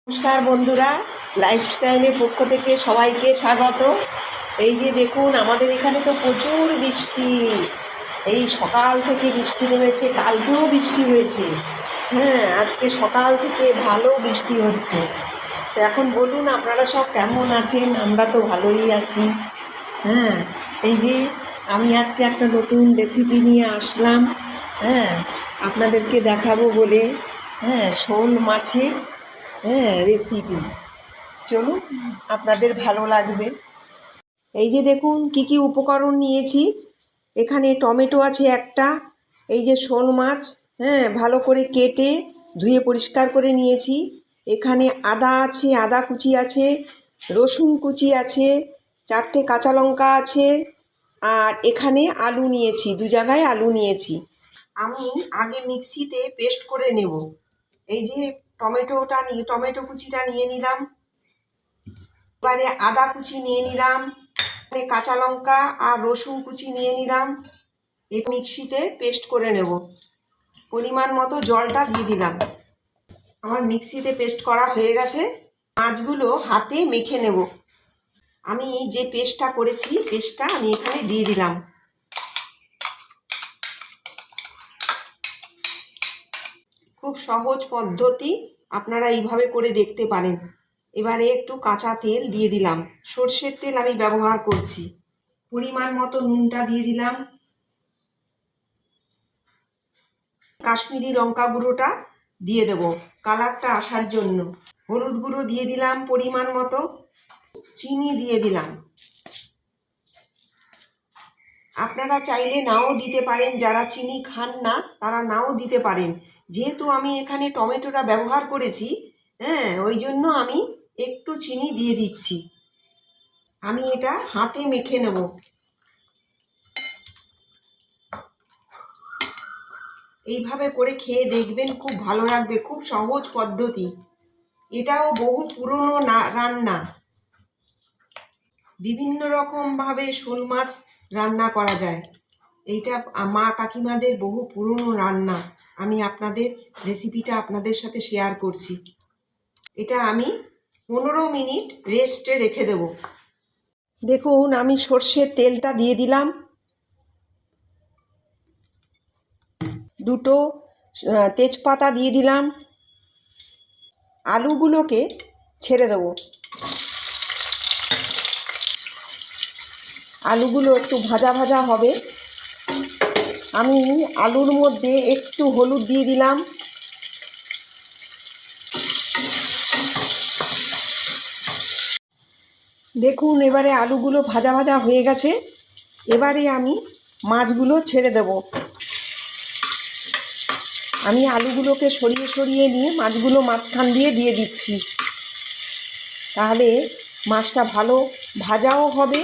নমস্কার বন্ধুরা, লাইফস্টাইলের পক্ষ থেকে সবাইকে স্বাগত। এই যে দেখুন, আমাদের এখানে তো প্রচুর বৃষ্টি। এই সকাল থেকে বৃষ্টি নেমেছে, কালকেও বৃষ্টি হয়েছে। হ্যাঁ, আজকে সকাল থেকে ভালো বৃষ্টি হচ্ছে। তো এখন বলুন, আপনারা সব কেমন আছেন? আমরা তো ভালোই আছি। হ্যাঁ, এই যে আমি আজকে একটা নতুন রেসিপি নিয়ে আসলাম। হ্যাঁ, আপনাদেরকে দেখাবো বলে। হ্যাঁ, শোল মাছের রেসিপি। চলুন, আপনাদের ভালো লাগবে। এই যে দেখুন কি কি উপকরণ নিয়েছি। এখানে টমেটো আছে একটা, এই যে শোল মাছ ভালো করে কেটে ধুয়ে পরিষ্কার করে নিয়েছি। এখানে আদা আছে, আদা কুচি আছে, রসুন কুচি আছে, 4টে কাঁচা লঙ্কা আছে, আর এখানে আলু নিয়েছি, 2 জায়গায় আলু নিয়েছি। আমি আগে মিক্সিতে পেস্ট করে নেব। এই যে টমেটো কুচিটা নিয়ে নিলাম, এবারে আদা কুচি নিয়ে নিলাম, কাঁচা লঙ্কা আর রসুন কুচি নিয়ে নিলাম। এই মিক্সিতে পেস্ট করে নেব। পরিমাণ মতো জলটা দিয়ে দিলাম। আমার মিক্সিতে পেস্ট করা হয়ে গেছে। মাছগুলো হাতে মেখে নেব। আমি যে পেস্টটা করেছি, পেস্টটা আমি এখানে দিয়ে দিলাম। খুব সহজ পদ্ধতি, আপনারা এইভাবে করে দেখতে পারেন। এবারে একটু কাঁচা তেল দিয়ে দিলাম, সর্ষের তেল আমি ব্যবহার করছি। পরিমাণ মতো নুনটা দিয়ে দিলাম। কাশ্মীরি লঙ্কা গুঁড়োটা দিয়ে দেব কালারটা আসার জন্য। হলুদ গুঁড়ো দিয়ে দিলাম পরিমাণ মতো। চিনি দিয়ে দিলাম। আপনারা চাইলে নাও দিতে পারেন, যারা চিনি খান না তারা নাও দিতে পারেন। যেহেতু আমি এখানে টমেটোটা ব্যবহার করেছি, ওই জন্য আমি একটু চিনি দিয়ে দিচ্ছি। আমি এটা হাতে মেখে নেব। এইভাবে করে খেয়ে দেখবেন, খুব ভালো লাগবে। খুব সহজ পদ্ধতি, এটাও বহু পুরনো রান্না। বিভিন্ন রকমভাবে শোল মাছ রান্না করা যায়। এইটা মা কাকিমাদের বহু পুরনো রান্না। আমি আপনাদের রেসিপিটা আপনাদের সাথে শেয়ার করছি। এটা আমি 15 মিনিট রেস্টে রেখে দেব। দেখুন, আমি সর্ষের তেলটা দিয়ে দিলাম। 2টো তেজপাতা দিয়ে দিলাম। আলুগুলোকে ছেড়ে দেব। আলুগুলো একটু ভাজা ভাজা হবে। আমি আলুর মধ্যে একটু হলুদ দিয়ে দিলাম। দেখুন, এবারে আলুগুলো ভাজা ভাজা হয়ে গেছে। এবারে আমি মাছগুলো ছেড়ে দেব। আমি আলুগুলোকে সরিয়ে সরিয়ে নিয়ে মাছগুলো মাঝখান দিয়ে দিচ্ছি। তাহলে মাছটা ভালো ভাজাও হবে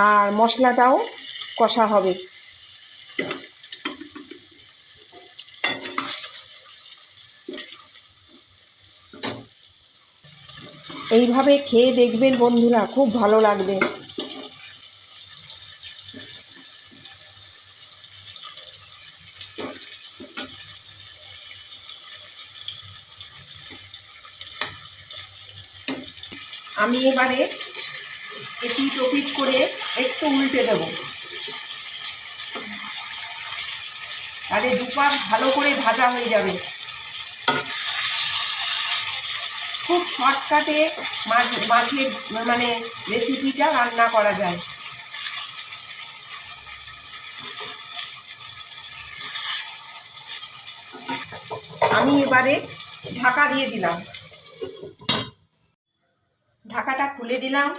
আর মশলাটাও কষা হবে। এইভাবে খেয়ে দেখবেন বন্ধুরা, খুব ভালো লাগবে। আমি এবারে এপিট ওপিট করে একটু উল্টে দেব। তাহলে দুপাশ ভালো করে ভাজা হয়ে যাবে। খুব শর্টকাটে মাছের রেসিপিটা রান্না করা যায়। আমি এবারে ঢাকা দিয়ে দিলাম। ঢাকাটা খুলে দিলাম।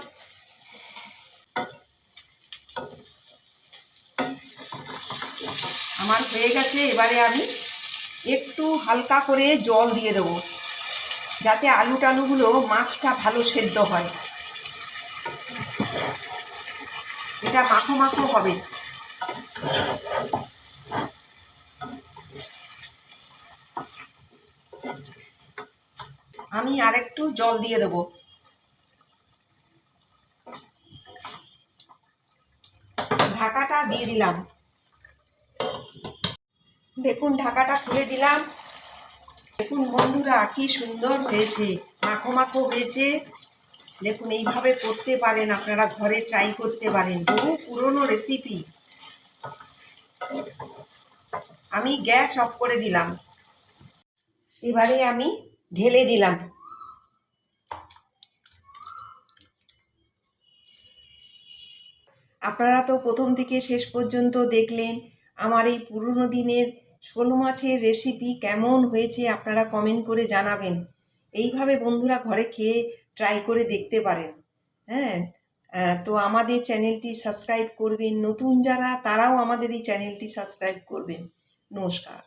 আমার হয়ে গেছে। এবারে আমি একটু হালকা করে জল দিয়ে দেবো, যাতে আলু টালুগুলো মাছটা ভালো সেদ্ধ হয়। এটা মাখো মাখো হবে। আমি আরেকটু জল দিয়ে দেবো। ঢাকাটা দিয়ে দিলাম। দেখুন, ঢাকাটা খুলে দিলাম। দেখুন বন্ধুরা, কি সুন্দর হয়েছে। মাখো মাখো হয়েছে। দেখুন এইভাবে করতে পারেন, আপনারা ঘরে ট্রাই করতে পারেন, বহু পুরনো রেসিপি। আমি গ্যাস অফ করে দিলাম, এবারে আমি ঢেলে দিলাম। আপনারা তো প্রথম থেকে শেষ পর্যন্ত দেখলেন আমার এই পুরনো দিনের শোল মাছের রেসিপি কেমন হয়েছে আপনারা কমেন্ট করে জানাবেন। এইভাবে বন্ধুরা ঘরে খেয়ে ট্রাই করে দেখতে পারেন। হ্যাঁ, তো আমাদের চ্যানেলটি সাবস্ক্রাইব করবেন, নতুন যারা তারাও আমাদের এই চ্যানেলটি সাবস্ক্রাইব করবেন। নমস্কার।